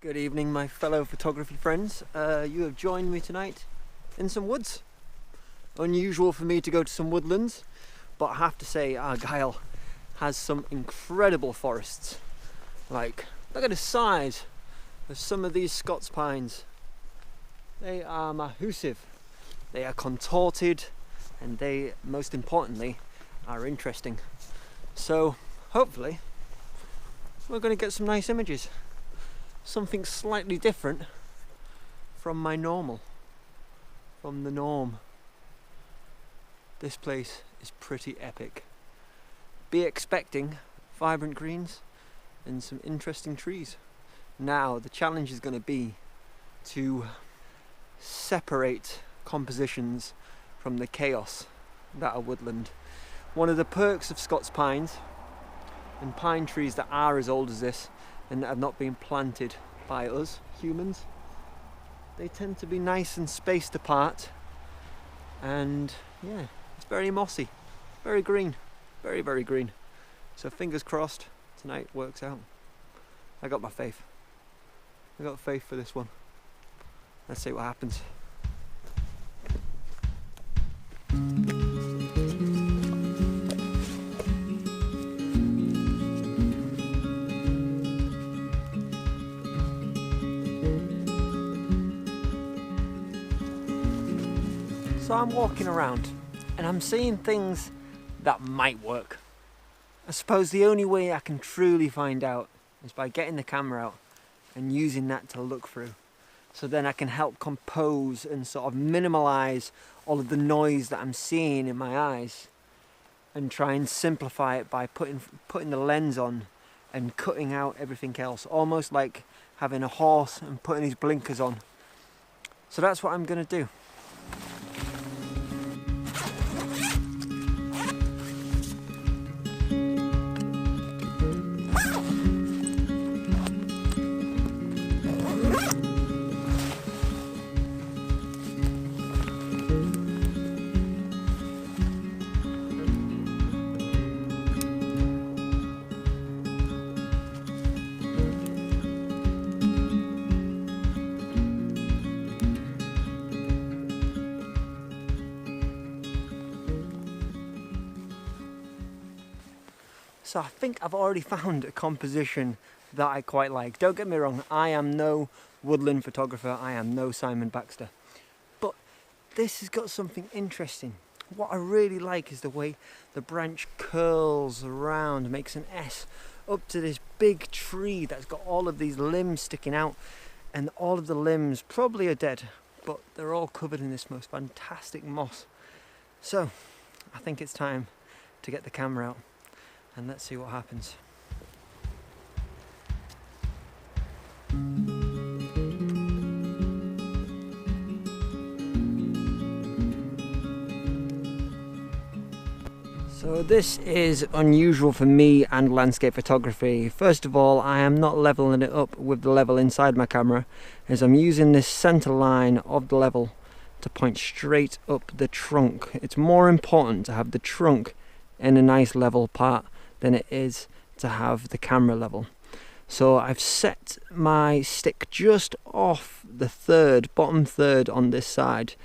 Good evening, my fellow photography friends. You have joined me tonight in some woods. Unusual for me to go to some woodlands, but I have to say Argyle has some incredible forests. Like, look at the size of some of these Scots pines. They are massive, they are contorted, and they, most importantly, are interesting. So hopefully we're going to get some nice images. Something slightly different from my normal, from the norm. This place is pretty epic. Be expecting vibrant greens and some interesting trees. Now the challenge is going to be to separate compositions from the chaos that are woodland. One of the perks of Scots pines and pine trees that are as old as this and that have not been planted by us humans, they tend to be nice and spaced apart, and yeah, it's very mossy, very green, very, very green. So fingers crossed tonight works out. I got my faith. I got faith for this one. Let's see what happens. So I'm walking around and I'm seeing things that might work. I suppose the only way I can truly find out is by getting the camera out and using that to look through. So then I can help compose and sort of minimize all of the noise that I'm seeing in my eyes and try and simplify it by putting the lens on and cutting out everything else. Almost like having a horse and putting his blinkers on. So that's what I'm gonna do. So I think I've already found a composition that I quite like. Don't get me wrong, I am no woodland photographer, I am no Simon Baxter. But this has got something interesting. What I really like is the way the branch curls around, makes an S up to this big tree that's got all of these limbs sticking out, and all of the limbs probably are dead, but they're all covered in this most fantastic moss. So I think it's time to get the camera out and let's see what happens. So this is unusual for me and landscape photography. First of all, I am not leveling it up with the level inside my camera, as I'm using this center line of the level to point straight up the trunk. It's more important to have the trunk in a nice level part than it is to have the camera level. So I've set my stick just off the bottom third on this side,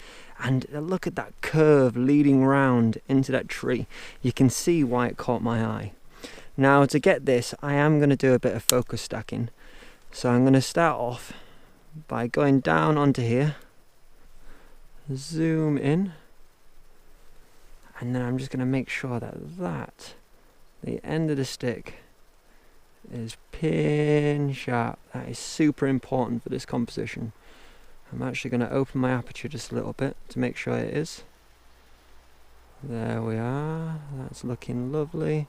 and look at that curve leading round into that tree. You can see why it caught my eye. Now to get this, I am going to do a bit of focus stacking. So I'm going to start off by going down onto here, zoom in, and then I'm just going to make sure that the end of the stick is pin sharp. That is super important for this composition. I'm actually going to open my aperture just a little bit to make sure it is. There we are, that's looking lovely.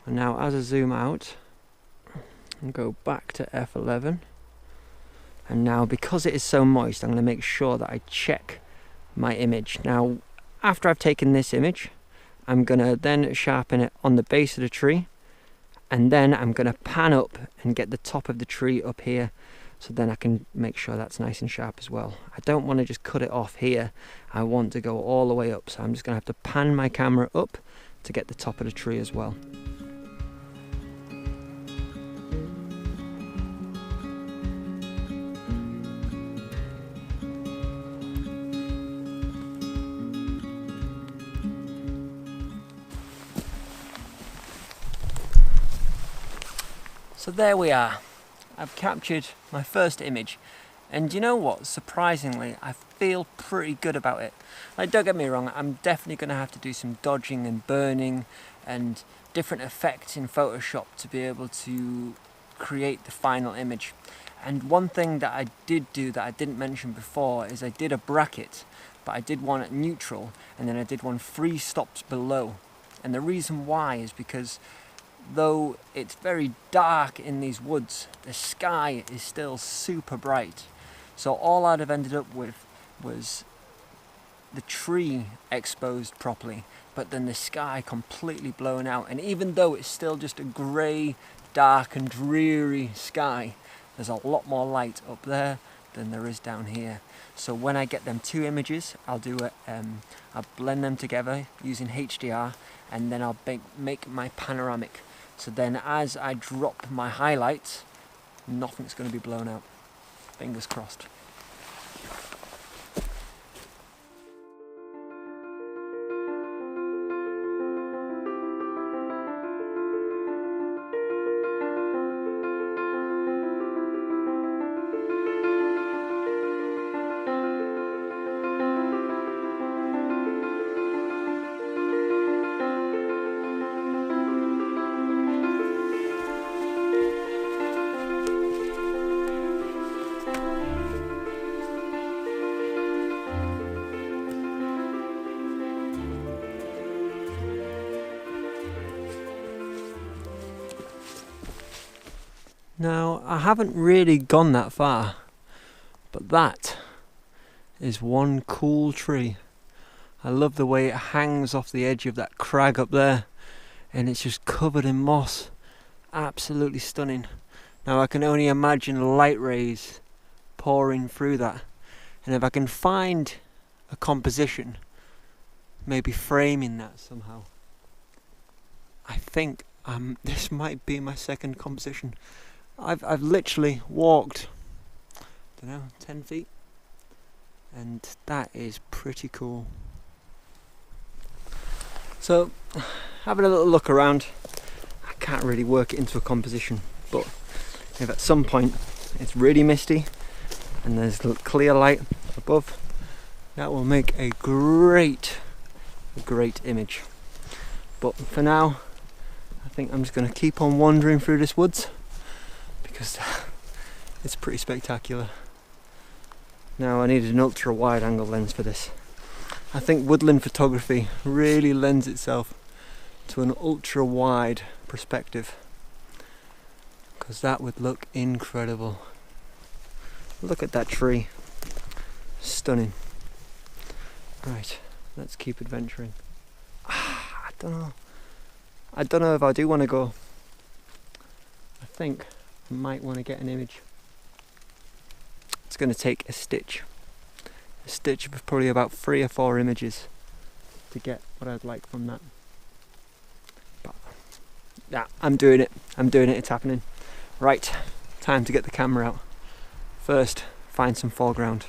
And now as I zoom out and go back to f11, and now because it is so moist, I'm going to make sure that I check my image. Now after I've taken this image, I'm going to then sharpen it on the base of the tree, and then I'm going to pan up and get the top of the tree up here, so then I can make sure that's nice and sharp as well. I don't want to just cut it off here, I want to go all the way up, so I'm just going to have to pan my camera up to get the top of the tree as well. So there we are. I've captured my first image, and you know what, surprisingly I feel pretty good about it. Like, don't get me wrong, I'm definitely going to have to do some dodging and burning and different effects in Photoshop to be able to create the final image. And one thing that I did do that I didn't mention before is I did a bracket, but I did one at neutral and then I did one 3 stops below. And the reason why is because though it's very dark in these woods, the sky is still super bright. So all I'd have ended up with was the tree exposed properly, but then the sky completely blown out. And even though it's still just a grey, dark and dreary sky, there's a lot more light up there than there is down here. So when I get them 2 images, I'll blend them together using HDR, and then I'll make my panoramic. So then as I drop my highlights, nothing's going to be blown out. Fingers crossed. Now, I haven't really gone that far, but that is one cool tree. I love the way it hangs off the edge of that crag up there, and it's just covered in moss. Absolutely stunning. Now I can only imagine light rays pouring through that, and if I can find a composition, maybe framing that somehow, I think this might be my second composition. I've literally walked, I don't know, 10 feet, and that is pretty cool. So, having a little look around, I can't really work it into a composition, but if at some point it's really misty and there's clear light above, that will make a great image. But for now, I think I'm just going to keep on wandering through this woods, because it's pretty spectacular. Now I needed an ultra wide angle lens for this. I think woodland photography really lends itself to an ultra wide perspective, because that would look incredible. Look at that tree, stunning. Right, let's keep adventuring. I don't know if I do want to go. I think I might want to get an image. It's going to take a stitch of probably about 3 or 4 images to get what I'd like from that. But yeah, I'm doing it, it's happening. Right, time to get the camera out. First, find some foreground.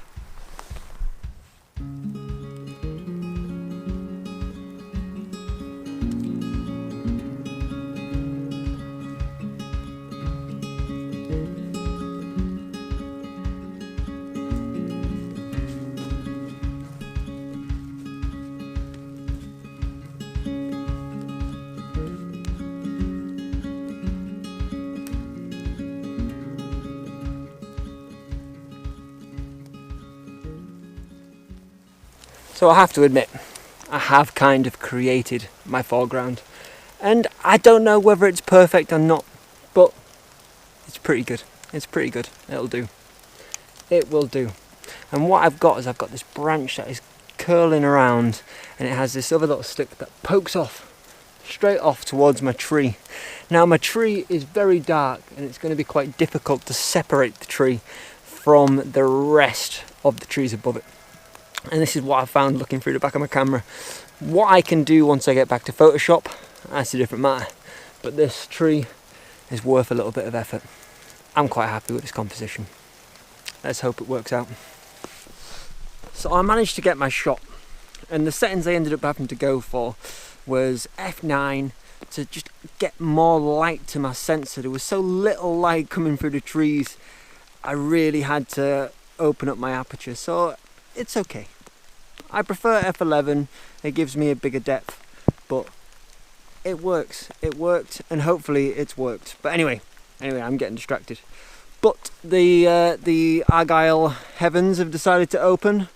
So I have to admit, I have kind of created my foreground, and I don't know whether it's perfect or not, but it's pretty good. It'll do. It will do. And what I've got is I've got this branch that is curling around, and it has this other little stick that pokes off, straight off towards my tree. Now my tree is very dark, and it's going to be quite difficult to separate the tree from the rest of the trees above it. And this is what I found looking through the back of my camera. What I can do once I get back to Photoshop, that's a different matter. But this tree is worth a little bit of effort. I'm quite happy with this composition. Let's hope it works out. So I managed to get my shot, and the settings I ended up having to go for was f9, to just get more light to my sensor. There was so little light coming through the trees, I really had to open up my aperture, so it's okay. I prefer f11, it gives me a bigger depth, but it works. It worked, and hopefully it's worked. But anyway, I'm getting distracted. But the Argyle heavens have decided to open,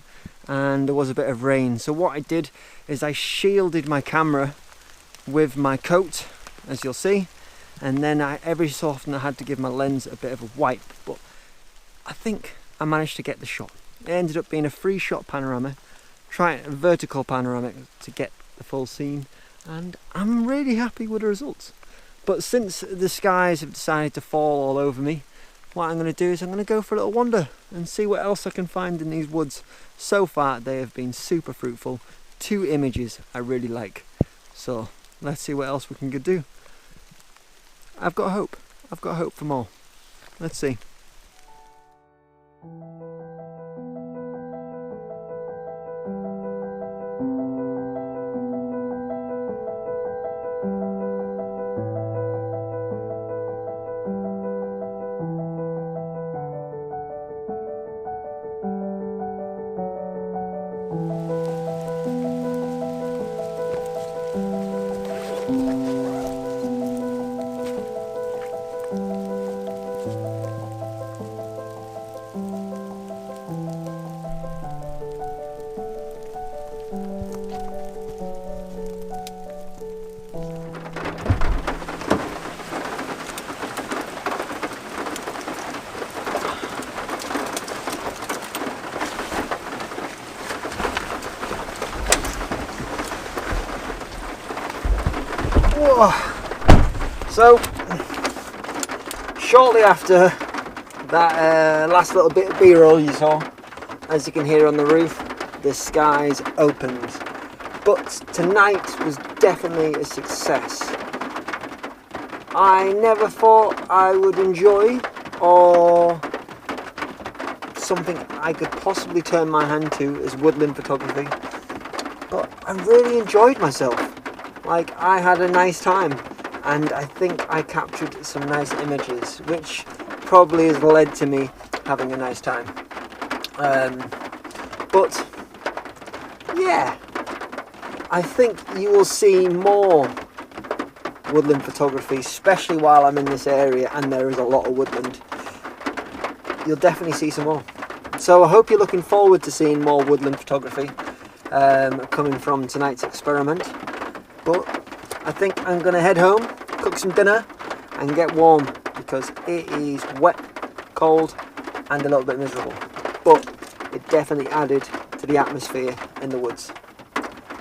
and there was a bit of rain. So what I did is I shielded my camera with my coat, as you'll see, and then every so often I had to give my lens a bit of a wipe. But I think I managed to get the shot. It ended up being a 3-shot panorama, trying a vertical panoramic to get the full scene, and I'm really happy with the results. But since the skies have decided to fall all over me, what I'm going to do is I'm going to go for a little wander and see what else I can find in these woods. So far they have been super fruitful. 2 images I really like. So let's see what else we can do. I've got hope. I've got hope for more. Let's see. So, shortly after that last little bit of B-roll you saw, as you can hear on the roof, the skies opened. But tonight was definitely a success. I never thought I would enjoy, or something I could possibly turn my hand to, as woodland photography. But I really enjoyed myself. Like, I had a nice time, and I think I captured some nice images, which probably has led to me having a nice time. But yeah, I think you will see more woodland photography, especially while I'm in this area and there is a lot of woodland. You'll definitely see some more. So I hope you're looking forward to seeing more woodland photography coming from tonight's experiment. But I think I'm going to head home, cook some dinner and get warm, because it is wet, cold and a little bit miserable. But it definitely added to the atmosphere in the woods.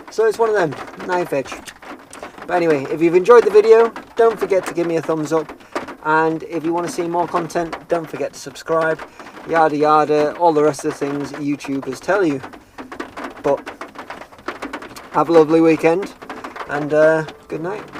So it's one of them, knife edge. But anyway, if you've enjoyed the video, don't forget to give me a thumbs up. And if you want to see more content, don't forget to subscribe. Yada yada, all the rest of the things YouTubers tell you. But have a lovely weekend, and good night.